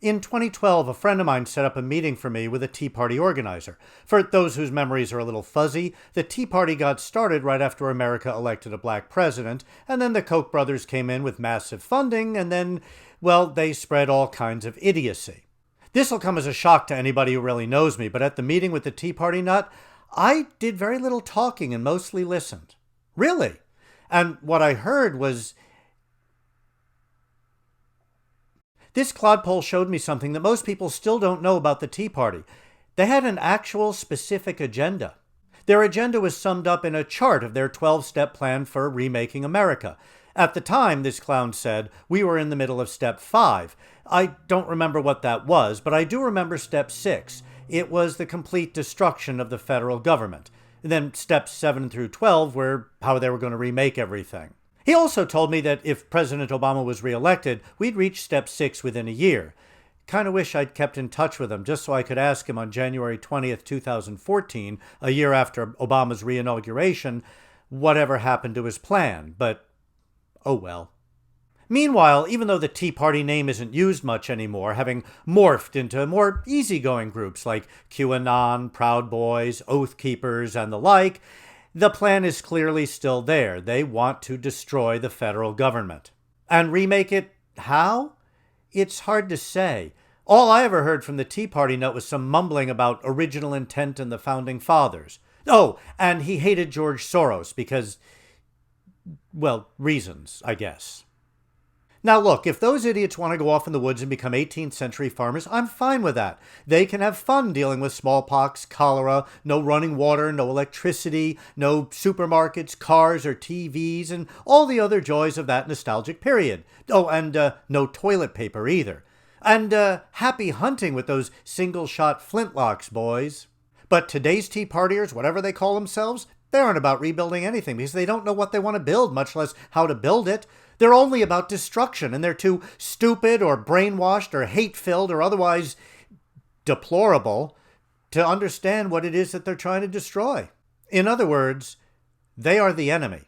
In 2012, a friend of mine set up a meeting for me with a Tea Party organizer. For those whose memories are a little fuzzy, the Tea Party got started right after America elected a black president, and then the Koch brothers came in with massive funding, and then, well, they spread all kinds of idiocy. This'll come as a shock to anybody who really knows me, but at the meeting with the Tea Party nut, I did very little talking and mostly listened. Really. And what I heard was... This clodpole showed me something that most people still don't know about the Tea Party. They had an actual specific agenda. Their agenda was summed up in a chart of their 12-step plan for remaking America. At the time, this clown said, we were in the middle of step 5. I don't remember what that was, but I do remember step 6. It was the complete destruction of the federal government. And then steps 7 through 12 were how they were going to remake everything. He also told me that if President Obama was reelected, we'd reach step 6 within a year. Kind of wish I'd kept in touch with him just so I could ask him on January 20th, 2014, a year after Obama's re-inauguration, whatever happened to his plan, but oh well. Meanwhile, even though the Tea Party name isn't used much anymore, having morphed into more easygoing groups like QAnon, Proud Boys, Oath Keepers, and the like, the plan is clearly still there. They want to destroy the federal government. And remake it how? It's hard to say. All I ever heard from the Tea Party note was some mumbling about original intent and the Founding Fathers. Oh, and he hated George Soros because, well, reasons, I guess. Now look, if those idiots want to go off in the woods and become 18th century farmers, I'm fine with that. They can have fun dealing with smallpox, cholera, no running water, no electricity, no supermarkets, cars, or TVs, and all the other joys of that nostalgic period. Oh, and no toilet paper either. And happy hunting with those single-shot flintlocks, boys. But today's Tea Partiers, whatever they call themselves, they aren't about rebuilding anything because they don't know what they want to build, much less how to build it. They're only about destruction, and they're too stupid or brainwashed or hate-filled or otherwise deplorable to understand what it is that they're trying to destroy. In other words, they are the enemy.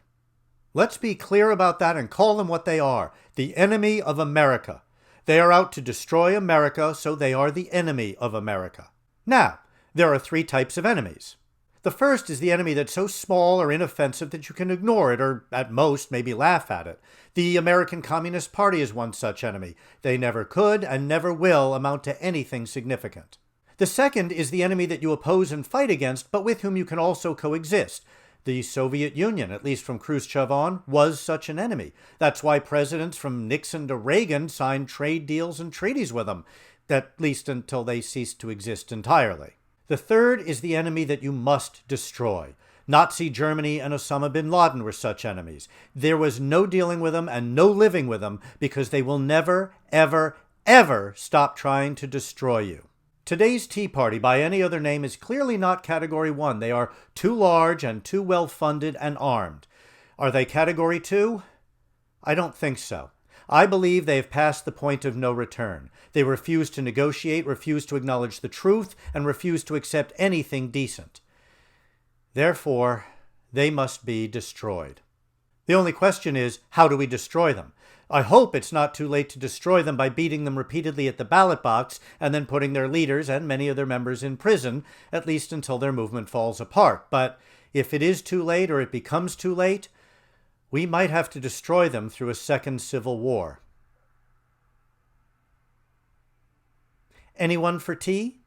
Let's be clear about that and call them what they are, the enemy of America. They are out to destroy America, so they are the enemy of America. Now, there are 3 types of enemies. The first is the enemy that's so small or inoffensive that you can ignore it or, at most, maybe laugh at it. The American Communist Party is one such enemy. They never could and never will amount to anything significant. The second is the enemy that you oppose and fight against, but with whom you can also coexist. The Soviet Union, at least from Khrushchev on, was such an enemy. That's why presidents from Nixon to Reagan signed trade deals and treaties with them, at least until they ceased to exist entirely. The third is the enemy that you must destroy. Nazi Germany and Osama bin Laden were such enemies. There was no dealing with them and no living with them because they will never, ever, ever stop trying to destroy you. Today's Tea Party, by any other name, is clearly not Category 1. They are too large and too well-funded and armed. Are they Category 2? I don't think so. I believe they have passed the point of no return. They refuse to negotiate, refuse to acknowledge the truth, and refuse to accept anything decent. Therefore, they must be destroyed. The only question is, how do we destroy them? I hope it's not too late to destroy them by beating them repeatedly at the ballot box and then putting their leaders and many of their members in prison, at least until their movement falls apart. But if it is too late or it becomes too late, we might have to destroy them through a second civil war. Anyone for tea?